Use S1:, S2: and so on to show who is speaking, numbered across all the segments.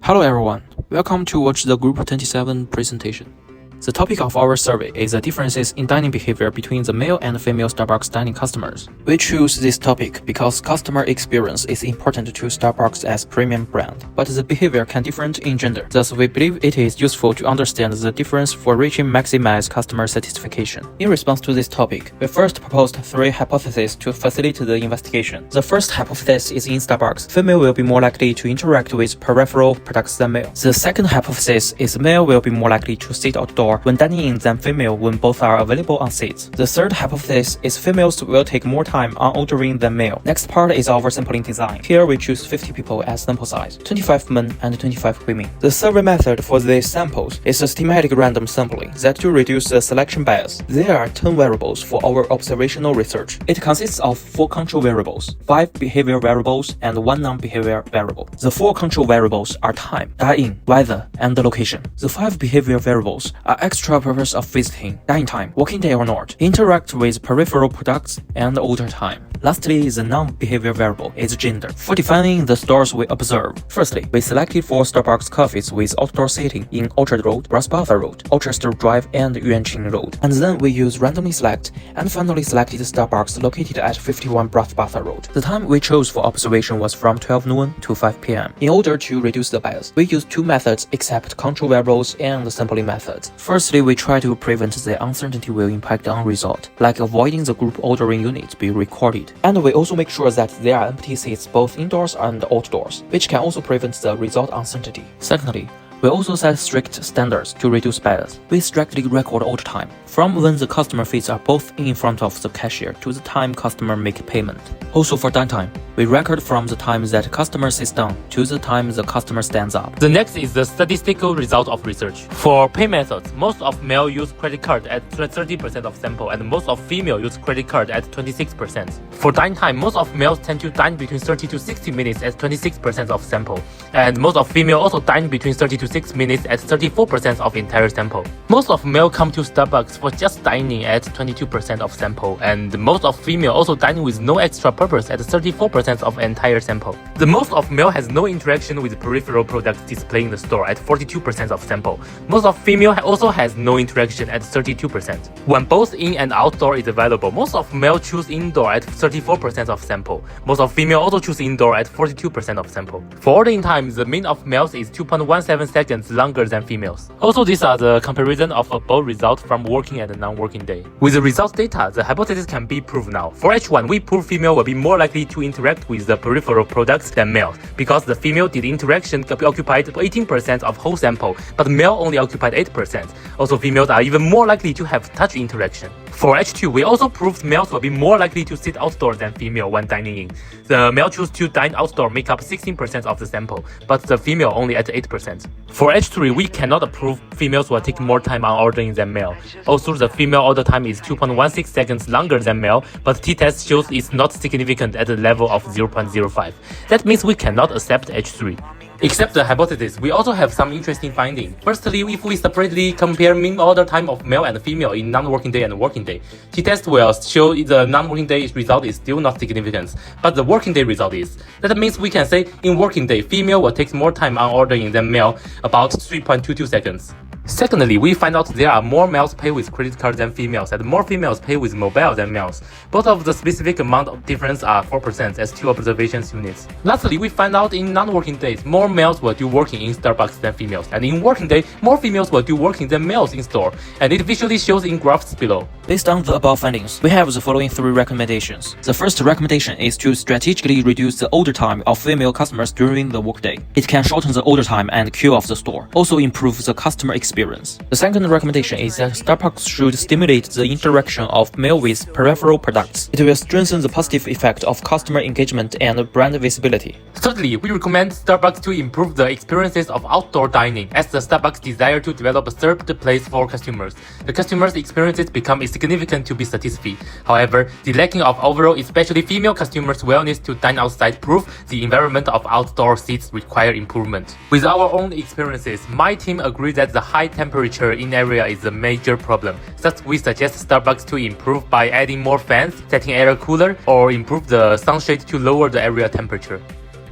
S1: Hello everyone, welcome to watch the Group 27 presentation. The topic of our survey is the differences in dining behavior between the male and female Starbucks dining customers. We choose this topic because customer experience is important to Starbucks as premium brand, but the behavior can differ in gender. Thus, we believe it is useful to understand the difference for reaching maximize customer satisfaction. In response to this topic, we first proposed 3 hypotheses to facilitate the investigation. The first hypothesis is in Starbucks, female will be more likely to interact with peripheral products than male. The second hypothesis is male will be more likely to sit outdoors when dining in than female when both are available on seats. The third hypothesis is females will take more time on ordering than male. Next part is our sampling design. Here we choose 50 people as sample size, 25 men and 25 women. The survey method for these samples is systematic random sampling that to reduce the selection bias. There are 10 variables for our observational research. It consists of 4 control variables, 5 behavior variables, and 1 non-behavior variable. The 4 control variables are time, dine-in, weather, and location. The 5 behavior variables are extra purpose of visiting, dine time, working day or not, interact with peripheral products, and order time. Lastly, the non-behavior variable is gender. For defining the stores we observe, firstly, we selected 4 Starbucks coffees with outdoor seating in Orchard Road, Bras-Basah Road, Orchester Drive, and Yuanqing Road. And then we use randomly select and finally selected Starbucks located at 51 Bras-Basah Road. The time we chose for observation was from 12 noon to 5 p.m. In order to reduce the bias, we used 2 methods except control variables and the sampling methods. Firstly, we try to prevent the uncertainty will impact on result, like avoiding the group ordering unit be recorded. And we also make sure that there are empty seats both indoors and outdoors, which can also prevent the result uncertainty. Secondly, we also set strict standards to reduce bias. We strictly record order time, from when the customer feet are both in front of the cashier to the time customer make payment. Also for downtime, we record from the time that customer sits down to the time the customer stands up.
S2: The next is the statistical result of research. For pay methods, most of male use credit card at 30% of sample and most of female use credit card at 26%. For dine time, most of males tend to dine between 30 to 60 minutes at 26% of sample, and most of female also dine between 30 to 6 minutes at 34% of entire sample. Most of male come to Starbucks for just dining at 22% of sample, and most of female also dine with no extra purpose at 34% of entire sample. The most of male has no interaction with peripheral products displayed in the store at 42% of sample. Most of female also has no interaction at 32%. When both in and outdoor is available, most of male choose indoor at 34% of sample. Most of female also choose indoor at 42% of sample. For ordering time, the mean of males is 2.17 seconds longer than females. Also, these are the comparison of both results from working and non-working day. With the results data, the hypothesis can be proved now. For H1, we prove female will be more likely to interact with the peripheral products than males, because the female did interaction occupied 18% of whole sample, but male only occupied 8%. Also, females are even more likely to have touch interaction. For H2, we also proved males will be more likely to sit outdoors than female when dining in. The male choose to dine outdoor make up 16% of the sample, but the female only at 8%. For H3, we cannot prove females will take more time on ordering than male. Also, the female order time is 2.16 seconds longer than male, but t-test shows it's not significant at the level of 0.05. That means we cannot accept H3. Except the hypothesis, we also have some interesting findings. Firstly, if we separately compare mean order time of male and female in non-working day and working day, t-test will show the non-working day result is still not significant, but the working day result is. That means we can say in working day, female will take more time on ordering than male, about 3.22 seconds. Secondly, we find out there are more males pay with credit card than females, and more females pay with mobile than males. Both of the specific amount of difference are 4% as 2 observations units. Lastly, we find out in non-working days, more males will do working in Starbucks than females, and in working day, more females will do working than males in store, and it visually shows in graphs below.
S1: Based on the above findings, we have the following 3 recommendations. The first recommendation is to strategically reduce the order time of female customers during the workday. It can shorten the order time and queue of the store, also improve the customer experience. The second recommendation is that Starbucks should stimulate the interaction of male with peripheral products. It will strengthen the positive effect of customer engagement and brand visibility.
S2: Thirdly, we recommend Starbucks to improve the experiences of outdoor dining, as the Starbucks desire to develop a third place for customers. The customers' experiences become significant to be satisfied. However, the lacking of overall, especially female customers' willingness to dine outside prove the environment of outdoor seats require improvement. With our own experiences, my team agrees that the high temperature in area is a major problem. Thus, we suggest Starbucks to improve by adding more fans, setting air cooler, or improve the sunshade to lower the area temperature.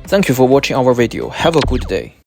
S1: Thank you for watching our video. Have a good day.